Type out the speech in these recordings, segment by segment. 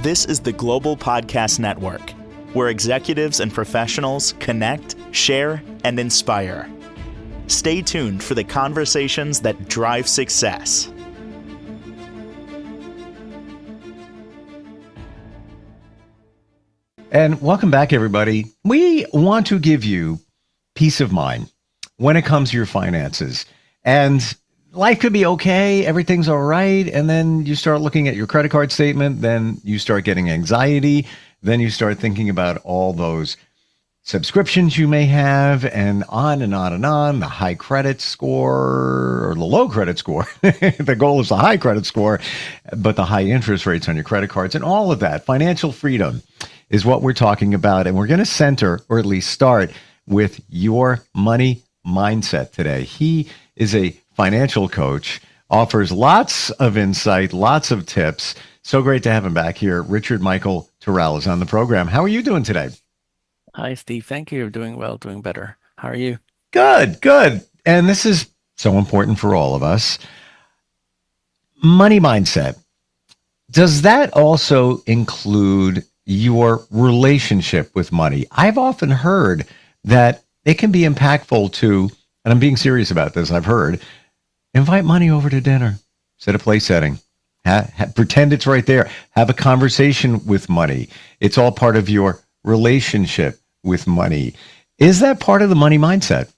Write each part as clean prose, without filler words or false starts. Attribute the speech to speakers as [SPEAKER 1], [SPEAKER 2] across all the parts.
[SPEAKER 1] This is the Global Podcast Network, where executives and professionals connect, share, and inspire. Stay tuned for the conversations that drive success.
[SPEAKER 2] And welcome back, everybody. We want to give you peace of mind when it comes to your finances. And life could be okay, everything's all right, and then you start looking at your credit card statement, then you start getting anxiety, then you start thinking about all those subscriptions you may have, and on and on and on, the high credit score or the low credit score. The goal is the high credit score, but the high interest rates on your credit cards and all of that. Financial freedom is what we're talking about, and we're going to center, or at least start, with your money mindset today. He is a financial coach, offers lots of insight, lots of tips. So great to have him back here. Richard Michael Toral is on the program. How are you doing today?
[SPEAKER 3] Hi, Steve. Thank you. Doing well, doing better. How are you?
[SPEAKER 2] Good, good. And this is so important for all of us. Money mindset. Does that also include your relationship with money? I've often heard that it can be impactful to, and I'm being serious about this, I've heard, invite money over to dinner, set a place setting, pretend it's right there, have a conversation with money. It's all part of your relationship with money. Is that part of the money mindset?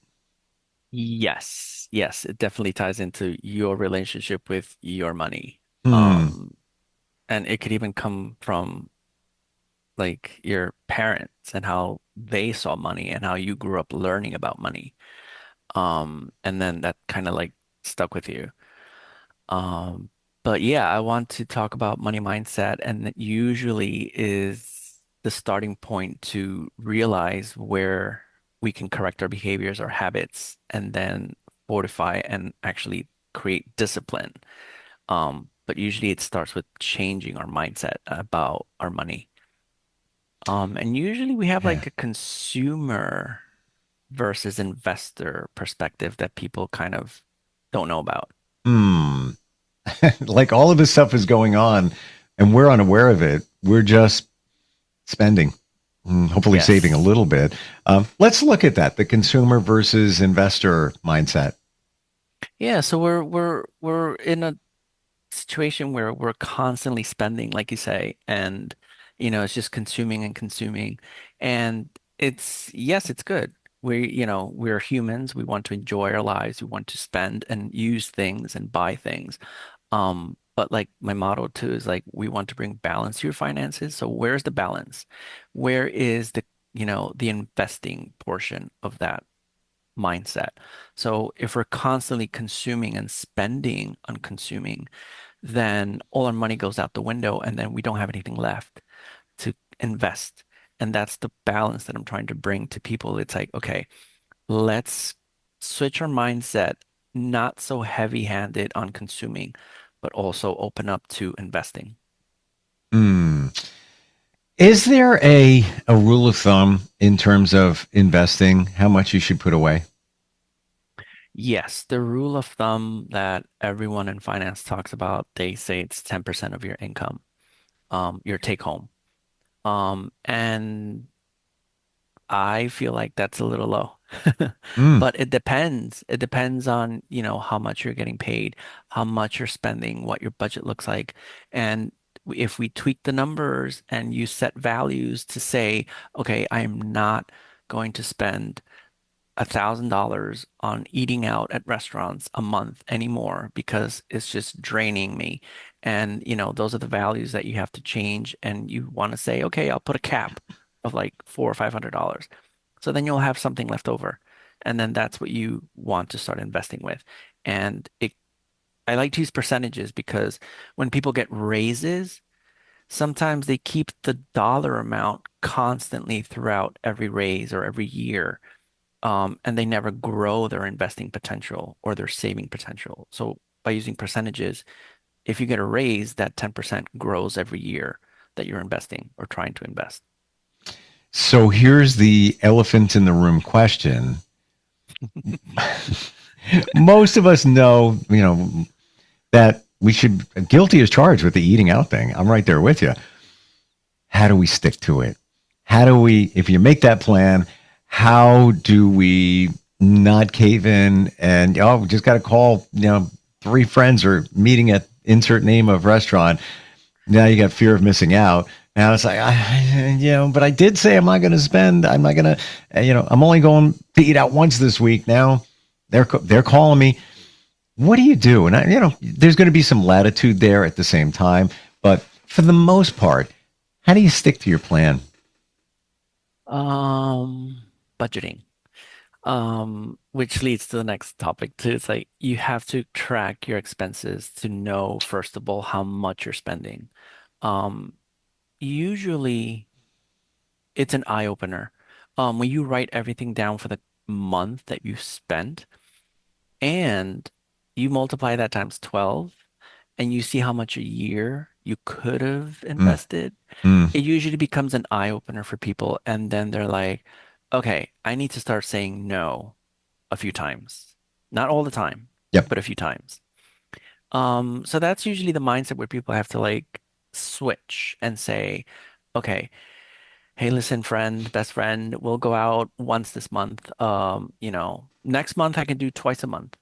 [SPEAKER 3] Yes, it definitely ties into your relationship with your money. And it could even come from like your parents and how they saw money and how you grew up learning about money. And then that kind of like stuck with you. But yeah, I want to talk about money mindset, and it usually is the starting point to realize where we can correct our behaviors or habits and then fortify and actually create discipline. But usually it starts with changing our mindset about our money. And usually we have like a consumer versus investor perspective that people kind of don't know about.
[SPEAKER 2] Like all of this stuff is going on and we're unaware of it. We're just spending, hopefully
[SPEAKER 3] Yes.
[SPEAKER 2] saving a little bit. Let's look at that, the consumer versus investor mindset.
[SPEAKER 3] Yeah, so we're in a situation where we're constantly spending, like you say, and it's just consuming and consuming. And yes, it's good. We're humans. We want to enjoy our lives. We want to spend and use things and buy things. But like my motto too is like we want to bring balance to your finances. So where's the balance? Where is the investing portion of that mindset? So if we're constantly consuming and spending on consuming, then all our money goes out the window and then we don't have anything left to invest. And that's the balance that I'm trying to bring to people. It's like, okay, let's switch our mindset, not so heavy-handed on consuming, but also open up to investing.
[SPEAKER 2] Is there a rule of thumb in terms of investing, how much you should put away?
[SPEAKER 3] Yes, the rule of thumb that everyone in finance talks about, they say it's 10% of your income, your take home. And I feel like that's a little low. But it depends. It depends on, how much you're getting paid, how much you're spending, what your budget looks like. And if we tweak the numbers and you set values to say, okay, I'm not going to spend $1,000 on eating out at restaurants a month anymore because it's just draining me. And, those are the values that you have to change. And you want to say, okay, I'll put a cap of like $400 or $500. So then you'll have something left over. And then that's what you want to start investing with. And I like to use percentages because when people get raises, sometimes they keep the dollar amount constantly throughout every raise or every year. And they never grow their investing potential or their saving potential. So by using percentages, if you get a raise, that 10% grows every year that you're investing or trying to invest.
[SPEAKER 2] So here's the elephant in the room question. Most of us know, that we should, guilty as charged with the eating out thing. I'm right there with you. how do we stick to it? How do we, if you make that plan, how do we not cave in and, oh, we just got to call, three friends or meeting at insert name of restaurant. Now you got fear of missing out. And it's like, but I did say I'm not going to spend. I'm not going to, I'm only going to eat out once this week. Now they're calling me. What do you do? And there's going to be some latitude there at the same time, but for the most part, how do you stick to your plan?
[SPEAKER 3] Budgeting. Which leads to the next topic too. It's like you have to track your expenses to know, first of all, how much you're spending. Um, Usually it's an eye opener. When you write everything down for the month that you spent and you multiply that times 12 and you see how much a year you could have
[SPEAKER 2] Mm,
[SPEAKER 3] invested,
[SPEAKER 2] mm,
[SPEAKER 3] it usually becomes an eye opener for people. And then they're like, okay, I need to start saying no a few times. Not all the time,
[SPEAKER 2] yep.
[SPEAKER 3] but a few times. So that's usually the mindset where people have to like switch and say, okay, hey, listen, friend, best friend, we'll go out once this month. Next month I can do twice a month,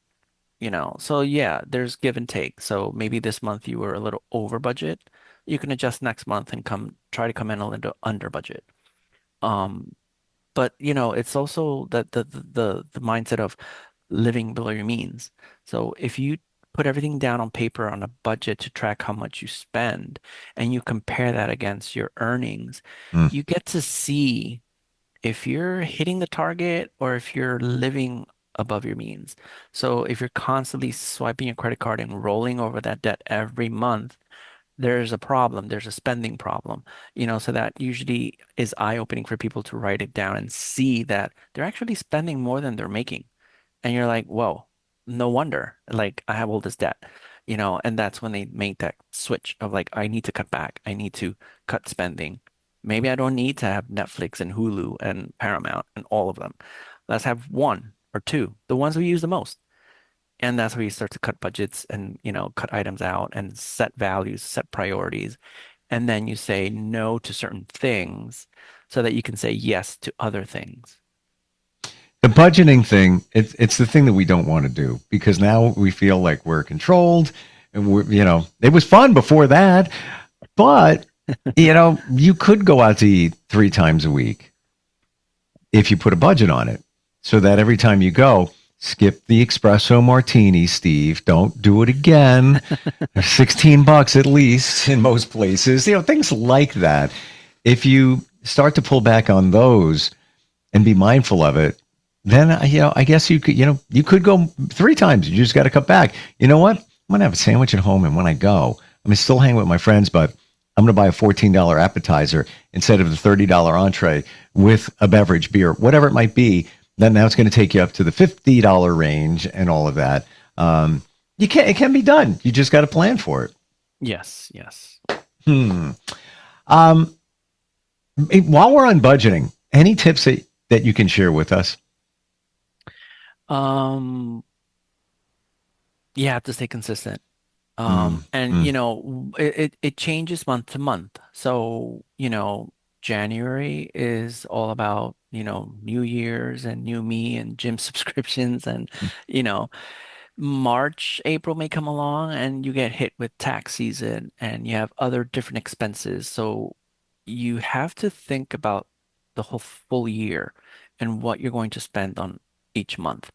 [SPEAKER 3] So yeah, there's give and take. So maybe this month you were a little over budget. You can adjust next month and try to come in a little under budget. Um, but it's also the mindset of living below your means. So if you put everything down on paper on a budget to track how much you spend and you compare that against your earnings,
[SPEAKER 2] Mm.
[SPEAKER 3] you get to see if you're hitting the target or if you're living above your means. So if you're constantly swiping your credit card and rolling over that debt every month, there's a problem, there's a spending problem, so that usually is eye-opening for people to write it down and see that they're actually spending more than they're making. And you're like, whoa, no wonder. Like, I have all this debt, and that's when they make that switch of like, I need to cut back. I need to cut spending. Maybe I don't need to have Netflix and Hulu and Paramount and all of them. Let's have one or two, the ones we use the most. And that's where you start to cut budgets and, cut items out and set values, set priorities. And then you say no to certain things so that you can say yes to other things.
[SPEAKER 2] The budgeting thing, it's the thing that we don't want to do because now we feel like we're controlled and it was fun before that, but you could go out to eat three times a week if you put a budget on it so that every time you go, skip the espresso martini, Steve. Don't do it again. They're $16 at least in most places. Things like that. If you start to pull back on those and be mindful of it, then I guess you could go three times. You just got to cut back. You know what? I'm gonna have a sandwich at home, and when I go, I'm gonna still hang with my friends, but I'm gonna buy a $14 appetizer instead of the $30 entree with a beverage, beer, whatever it might be. Then now it's going to take you up to the $50 range and all of that. It can be done. You just got to plan for it.
[SPEAKER 3] Yes, yes.
[SPEAKER 2] Hmm. Um, while we're on budgeting, any tips that you can share with us?
[SPEAKER 3] Um, you have to stay consistent.
[SPEAKER 2] Mm,
[SPEAKER 3] And
[SPEAKER 2] mm,
[SPEAKER 3] it changes month to month. So, January is all about, New Year's and new me and gym subscriptions and, you know, March, April may come along and you get hit with tax season and you have other different expenses. So you have to think about the whole full year and what you're going to spend on each month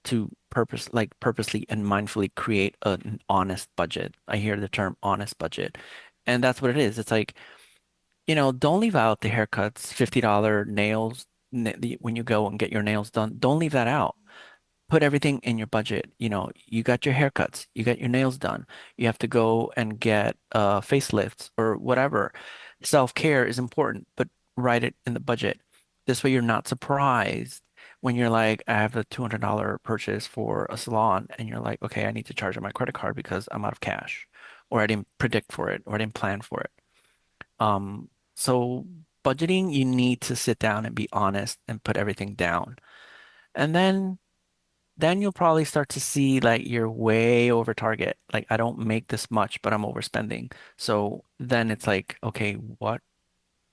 [SPEAKER 3] to purposely and mindfully create an honest budget. I hear the term honest budget. And that's what it is. It's like, don't leave out the haircuts, $50 nails when you go and get your nails done. Don't leave that out. Put everything in your budget. You got your haircuts, you got your nails done. You have to go and get facelifts or whatever. Self-care is important, but write it in the budget. This way you're not surprised when you're like, I have a $200 purchase for a salon, and you're like, okay, I need to charge on my credit card because I'm out of cash, or I didn't predict for it, or I didn't plan for it. So budgeting, you need to sit down and be honest and put everything down. And then you'll probably start to see like you're way over target. Like I don't make this much, but I'm overspending. So then it's like, okay, what?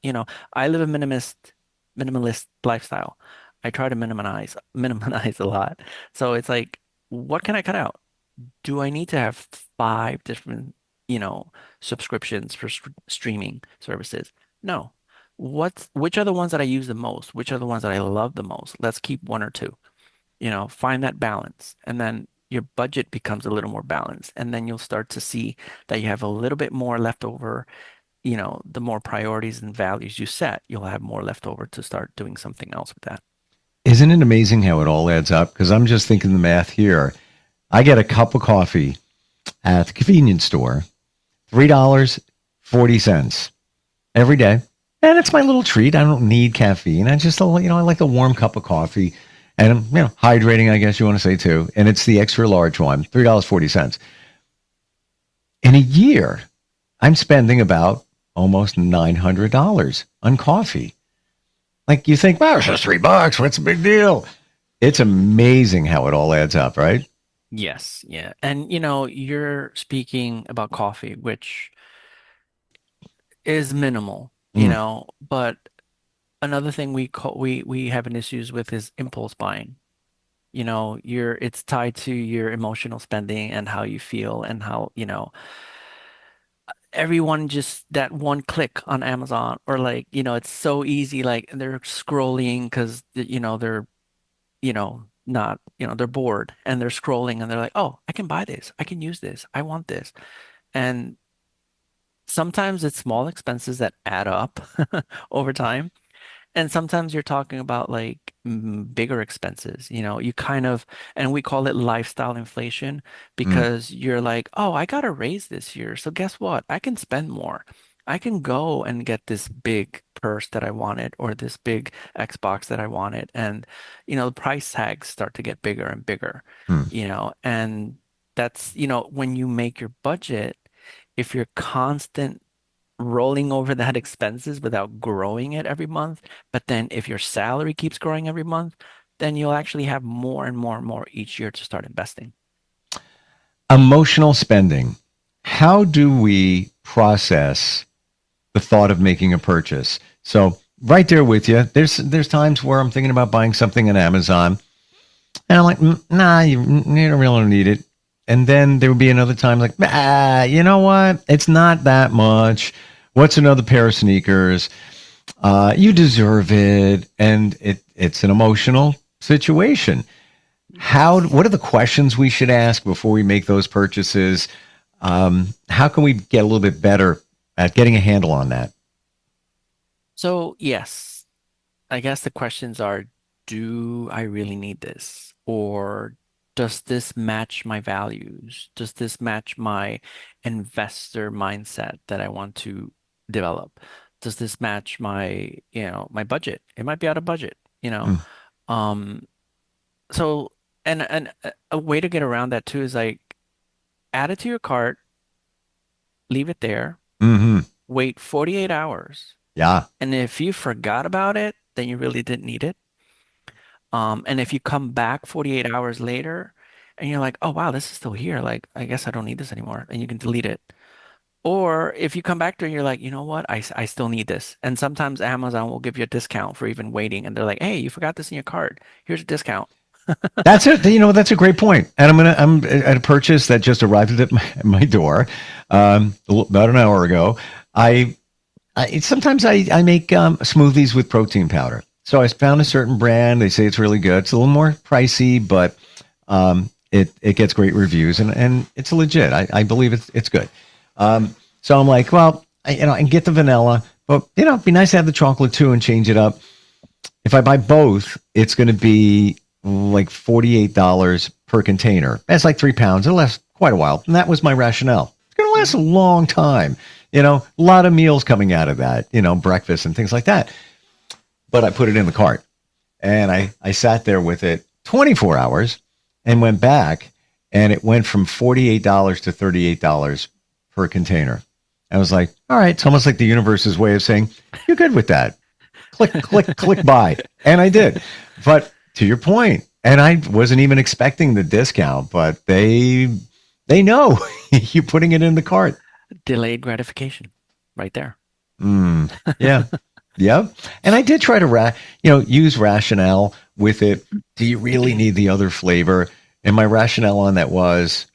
[SPEAKER 3] I live a minimalist lifestyle. I try to minimize a lot. So it's like, what can I cut out? Do I need to have five different, you know, subscriptions for streaming services? No. Which are the ones that I use the most? Which are the ones that I love the most? Let's keep one or two. Find that balance. And then your budget becomes a little more balanced. And then you'll start to see that you have a little bit more left over. The more priorities and values you set, you'll have more left over to start doing something else with that.
[SPEAKER 2] Isn't it amazing how it all adds up? Because I'm just thinking the math here. I get a cup of coffee at the convenience store, $3.40 every day. And it's my little treat. I don't need caffeine. I just, I like a warm cup of coffee. And, hydrating, I guess you want to say too. And it's the extra large one, $3.40. In a year, I'm spending about almost $900 on coffee. Like you think, wow, it's just $3. What's the big deal? It's amazing how it all adds up, right?
[SPEAKER 3] Yes, yeah. And you're speaking about coffee, which is minimal,
[SPEAKER 2] Mm,
[SPEAKER 3] but another thing we have an issues with is impulse buying. It's tied to your emotional spending and how you feel and how, everyone just that one click on Amazon or like, it's so easy, like they're scrolling because they're, not, they're bored and they're scrolling and they're like, oh, I can buy this. I can use this. I want this. And sometimes it's small expenses that add up over time. And sometimes you're talking about like bigger expenses, you kind of, and we call it lifestyle inflation
[SPEAKER 2] mm,
[SPEAKER 3] because you're like, oh, I got a raise this year. So guess what? I can spend more. I can go and get this big purse that I wanted or this big Xbox that I wanted. And, the price tags start to get bigger and bigger,
[SPEAKER 2] mm.
[SPEAKER 3] and that's, when you make your budget, if you're constant rolling over that expenses without growing it every month. But then if your salary keeps growing every month, then you'll actually have more and more and more each year to start investing.
[SPEAKER 2] Emotional spending. How do we process the thought of making a purchase? So right there with you, there's times where I'm thinking about buying something on Amazon, and I'm like, nah, you don't really need it. And then there would be another time like, you know what? It's not that much. What's another pair of sneakers? You deserve it, and it's an emotional situation.
[SPEAKER 3] Yes.
[SPEAKER 2] What are the questions we should ask before we make those purchases? How can we get a little bit better at getting a handle on that?
[SPEAKER 3] So, yes, I guess the questions are, do I really need this? Or does this match my values? Does this match my investor mindset that I want to develop? Does this match my budget? It might be out of budget, you know.
[SPEAKER 2] Mm,
[SPEAKER 3] Um, so and a way to get around that too is like add it to your cart, leave it there,
[SPEAKER 2] hmm
[SPEAKER 3] wait 48 hours.
[SPEAKER 2] Yeah.
[SPEAKER 3] And if you forgot about it, then you really didn't need it. And if you come back 48 hours later and you're like, oh, wow, this is still here. Like, I guess I don't need this anymore. And you can delete it. Or if you come back to it and you're like, you know what? I still need this. And sometimes Amazon will give you a discount for even waiting. And they're like, hey, you forgot this in your cart. Here's a discount.
[SPEAKER 2] That's it. That's a great point. And I'm at a purchase that just arrived at my door about an hour ago. Sometimes I make smoothies with protein powder. So I found a certain brand. They say it's really good. It's a little more pricey, but it gets great reviews and it's legit. I believe it's good. So I'm like, well, I can get the vanilla, but it'd be nice to have the chocolate too and change it up. If I buy both, it's going to be like $48 per container. That's like 3 pounds. It'll last quite a while. And that was my rationale. It's going to last a long time. A lot of meals coming out of that, breakfast and things like that. But I put it in the cart and I sat there with it 24 hours and went back and it went from $48 to $38 per container. I was like, all right, it's almost like the universe's way of saying, you're good with that. Click, click, click buy. And I did. But to your point, and I wasn't even expecting the discount, but they know you're putting it in the cart.
[SPEAKER 3] Delayed gratification right there.
[SPEAKER 2] Mm, yeah. Yep. And I did try to use rationale with it. Do you really need the other flavor? And my rationale on that was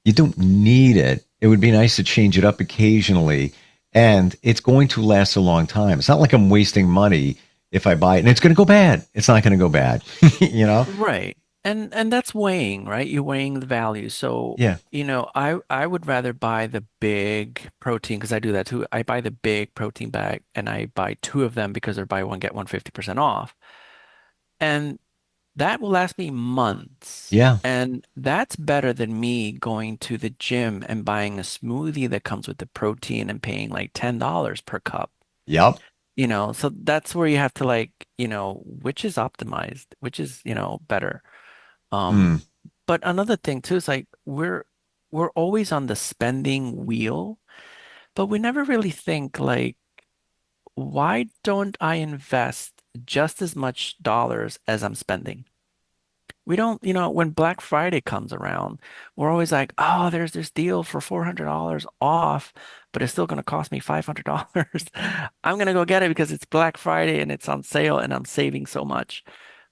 [SPEAKER 2] you don't need it. It would be nice to change it up occasionally, and it's going to last a long time. It's not like I'm wasting money if I buy it and it's going to go bad. It's not going to go bad, you know?
[SPEAKER 3] Right. And that's weighing, right? You're weighing the value. So,
[SPEAKER 2] Yeah.
[SPEAKER 3] I would rather buy the big protein because I do that too. I buy the big protein bag and I buy two of them because they're buy one, get one 50% off. And that will last me months.
[SPEAKER 2] Yeah.
[SPEAKER 3] And that's better than me going to the gym and buying a smoothie that comes with the protein and paying like $10 per cup.
[SPEAKER 2] Yep.
[SPEAKER 3] So that's where you have to like, which is optimized, which is, better.
[SPEAKER 2] Mm.
[SPEAKER 3] Um, but another thing too is like we're always on the spending wheel, but we never really think like, why don't I invest just as much dollars as I'm spending? We don't, when Black Friday comes around, we're always like, oh, there's this deal for $400 off, but it's still going to cost me $500. I'm going to go get it because it's Black Friday and it's on sale and I'm saving so much.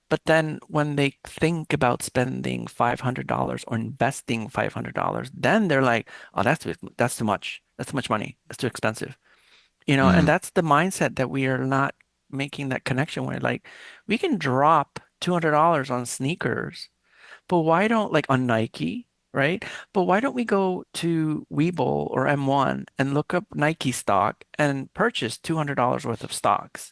[SPEAKER 3] But then when they think about spending $500 or investing $500, then they're like, oh, that's too much. That's too much money. That's too expensive. And
[SPEAKER 2] Mm.
[SPEAKER 3] that's the mindset that we are not making that connection where like we can drop $200 on sneakers, but why don't like on Nike, right? But why don't we go to Webull or M1 and look up Nike stock and purchase $200 worth of stocks?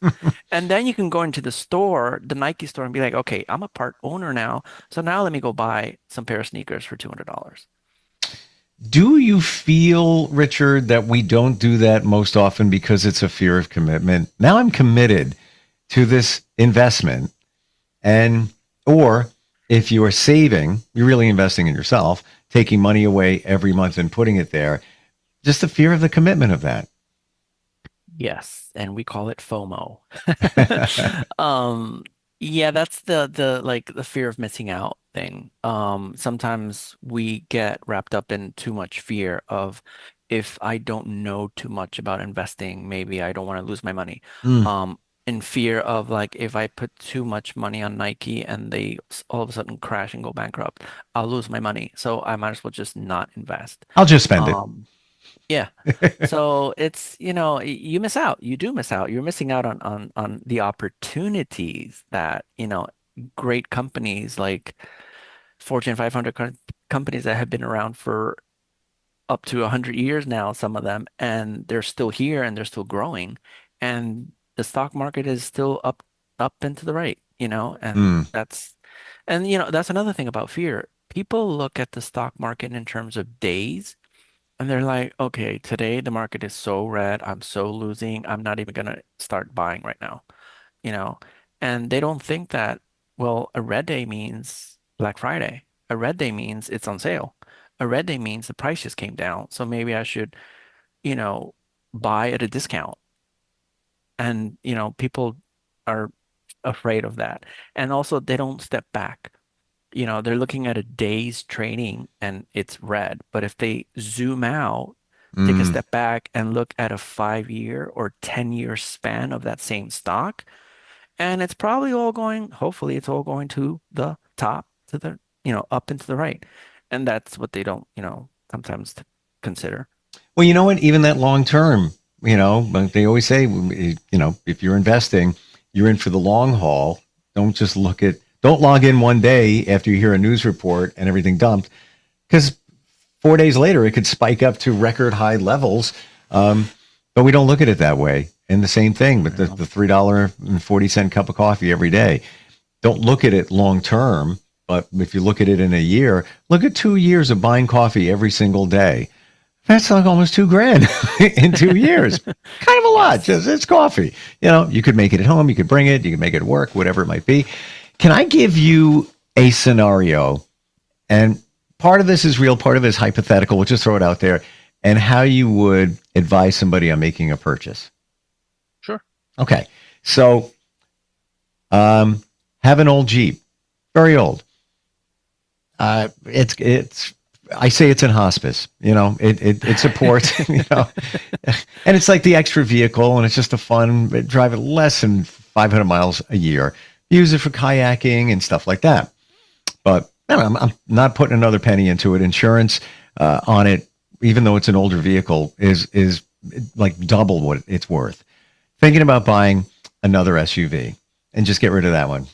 [SPEAKER 3] And then you can go into the store, the Nike store, and be like, okay, I'm a part owner now. So now let me go buy some pair of sneakers for $200.
[SPEAKER 2] Do you feel, Richard, that we don't do that most often because it's a fear of commitment? Now I'm committed to this investment. And, or if you are saving, you're really investing in yourself, taking money away every month and putting it there, just the fear of the commitment of that.
[SPEAKER 3] Yes, and we call it FOMO. Um, yeah, that's the like the fear of missing out thing. Sometimes we get wrapped up in too much fear of if I don't know too much about investing, maybe I don't want to lose my money.
[SPEAKER 2] Mm.
[SPEAKER 3] In fear of like if I put too much money on Nike and they all of a sudden crash and go bankrupt, I'll lose my money. So I might as well just not invest.
[SPEAKER 2] I'll just spend it.
[SPEAKER 3] Um, yeah. So it's, you miss out. You do miss out. You're missing out on the opportunities that, great companies like Fortune 500 companies that have been around for up to 100 years now, some of them, and they're still here and they're still growing. And the stock market is still up and to the right, and
[SPEAKER 2] Mm.
[SPEAKER 3] that's another thing about fear. People look at the stock market in terms of days. And they're like, okay, today the market is so red. I'm so losing. I'm not even gonna start buying right now, you know? And they don't think that, well, a red day means Black Friday. A red day means it's on sale. A red day means the price just came down. So maybe I should, you know, buy at a discount. And, people are afraid of that. And also they don't step back. They're looking at a day's trading and it's red. But if they zoom out, take a
[SPEAKER 2] Mm.
[SPEAKER 3] step back and look at a 5 year or 10-year span of that same stock, and it's probably all going, hopefully, it's all going to the top, to the, up and to the right. And that's what they don't, sometimes consider.
[SPEAKER 2] Well, you know what? Even that long term, but they always say, if you're investing, you're in for the long haul. Don't log in one day after you hear a news report and everything dumped, because 4 days later it could spike up to record high levels. But we don't look at it that way. And the same thing with the $3.40 cup of coffee every day. Don't look at it long term. But if you look at it in a year, look at 2 years of buying coffee every single day. That's like almost $2,000 in 2 years. Kind of a lot.
[SPEAKER 3] Yes.
[SPEAKER 2] Just it's coffee. You could make it at home. You could bring it. You could make it at work. Whatever it might be. Can I give you a scenario? And part of this is real. Part of it is hypothetical. We'll just throw it out there. And how you would advise somebody on making a purchase.
[SPEAKER 3] Sure.
[SPEAKER 2] Okay. So, have an old Jeep, very old. It's I say it's in hospice, it supports, and it's like the extra vehicle, and it's just a fun, drive it less than 500 miles a year, use it for kayaking and stuff like that. But I'm not putting another penny into it. Insurance on it, even though it's an older vehicle, is like double what it's worth. Thinking about buying another SUV and just get rid of that one,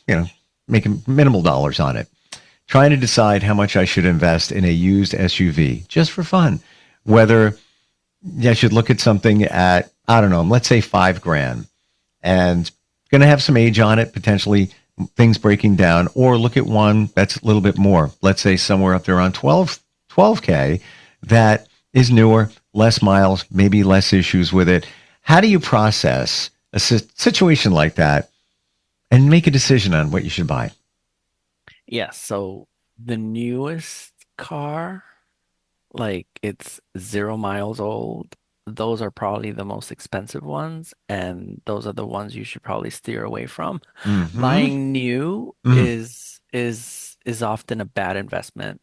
[SPEAKER 2] making minimal dollars on it. Trying to decide how much I should invest in a used SUV just for fun. Whether I should look at something at, I don't know, let's say $5,000 and going to have some age on it, potentially things breaking down, or look at one that's a little bit more, let's say somewhere up there around 12K that is newer, less miles, maybe less issues with it. How do you process a situation like that and make a decision on what you should buy?
[SPEAKER 3] Yes, so the newest car, like it's 0 miles old, those are probably the most expensive ones, and those are the ones you should probably steer away from.
[SPEAKER 2] Mm-hmm.
[SPEAKER 3] Buying new
[SPEAKER 2] Mm.
[SPEAKER 3] is often a bad investment,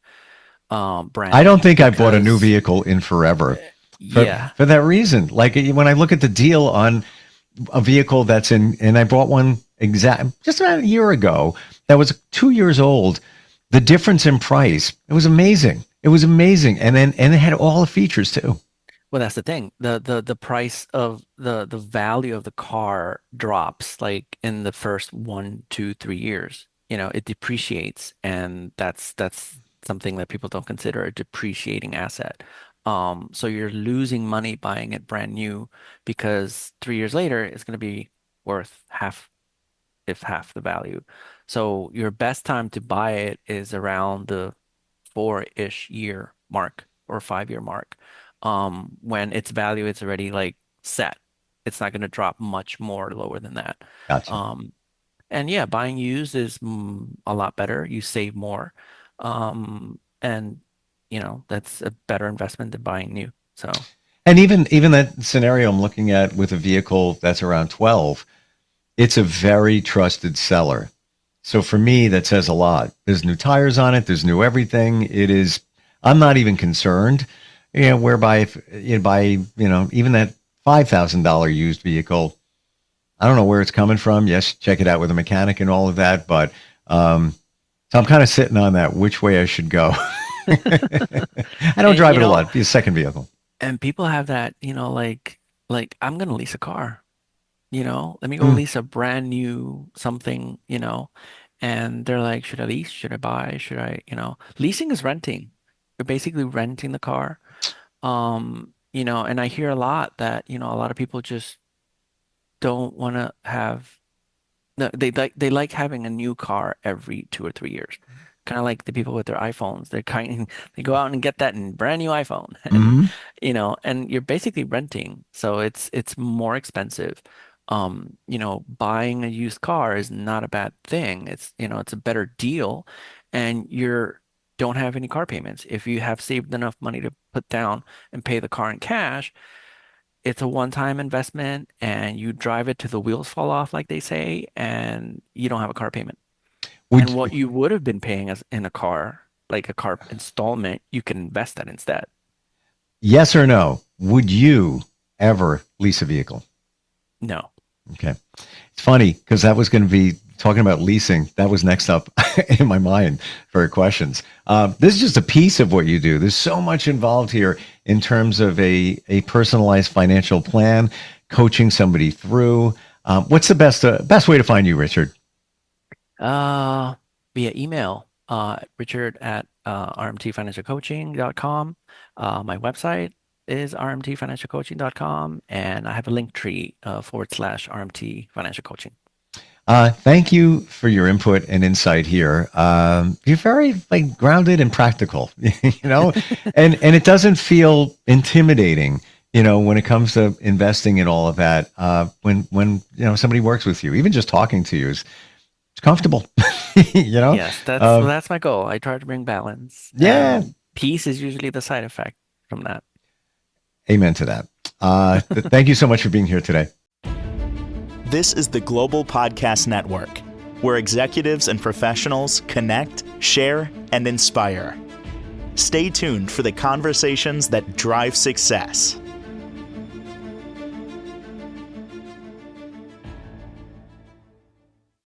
[SPEAKER 3] brand
[SPEAKER 2] I don't
[SPEAKER 3] new,
[SPEAKER 2] think I bought a new
[SPEAKER 3] because
[SPEAKER 2] vehicle in forever for,
[SPEAKER 3] yeah,
[SPEAKER 2] for that reason. Like when I look at the deal on a vehicle that's and I bought one just about a year ago that was 2 years old. The difference in price, it was amazing. It was amazing. And it had all the features too.
[SPEAKER 3] well, that's the thing. The price of the value of the car drops like in the first 1, 2, 3 years. It depreciates, and that's something that people don't consider a depreciating asset. So you're losing money buying it brand new, because 3 years later it's going to be worth half, if half the value. So your best time to buy it is around the 4-ish year mark or 5 year mark. When its value is already like set. It's not going to drop much more lower than that.
[SPEAKER 2] Gotcha.
[SPEAKER 3] Um, and yeah, buying used is a lot better. You save more. And that's a better investment than buying new. So
[SPEAKER 2] And even that scenario I'm looking at with a vehicle that's around 12, it's a very trusted seller. So for me, that says a lot. There's new tires on it. There's new everything. I'm not even concerned. Whereby if you buy, even that $5,000 used vehicle, I don't know where it's coming from. Yes, check it out with a mechanic and all of that. But so I'm kind of sitting on that, which way I should go. I don't
[SPEAKER 3] and
[SPEAKER 2] drive it a lot. Be a second vehicle.
[SPEAKER 3] and people have that, like I'm gonna lease a car. Let me go
[SPEAKER 2] Mm,
[SPEAKER 3] lease a brand new something, and they're like, should I lease? Should I buy? Should I, leasing is renting. You're basically renting the car. And I hear a lot that, a lot of people just don't want to have, no, they like having a new car every 2 or 3 years. Kind of like the people with their iPhones. They go out and get that brand new iPhone, and
[SPEAKER 2] hmm
[SPEAKER 3] and you're basically renting, so it's more expensive. Buying a used car is not a bad thing. It's a better deal, and you're don't have any car payments. If you have saved enough money to put down and pay the car in cash, it's a one-time investment, and you drive it till the wheels fall off, like they say, and you don't have a car payment. And
[SPEAKER 2] Would
[SPEAKER 3] what you would have been paying as in a car, like a car installment, you can invest that instead.
[SPEAKER 2] Yes or no? Would you ever lease a vehicle?
[SPEAKER 3] No.
[SPEAKER 2] Okay. It's funny because that was going to be talking about leasing. That was next up in my mind for questions. This is just a piece of what you do. There's so much involved here in terms of a personalized financial plan, coaching somebody through. What's the best way to find you, Richard?
[SPEAKER 3] Uh, Via email, Richard at rmtfinancialcoaching.com. My website is rmtfinancialcoaching.com, and I have a link tree / RMT Financial Coaching.
[SPEAKER 2] Thank you for your input and insight here. You're very grounded and practical, and it doesn't feel intimidating, when it comes to investing and all of that. When somebody works with you, even just talking to you is it's comfortable,
[SPEAKER 3] Yes, that's well,
[SPEAKER 2] Um,
[SPEAKER 3] that's my goal. I try to bring balance,
[SPEAKER 2] yeah,
[SPEAKER 3] and peace is usually the side effect from that.
[SPEAKER 2] amen to that. Thank you so much for being here today.
[SPEAKER 1] This is the Global Podcast Network, where executives and professionals connect, share, and inspire. Stay tuned for the conversations that drive success.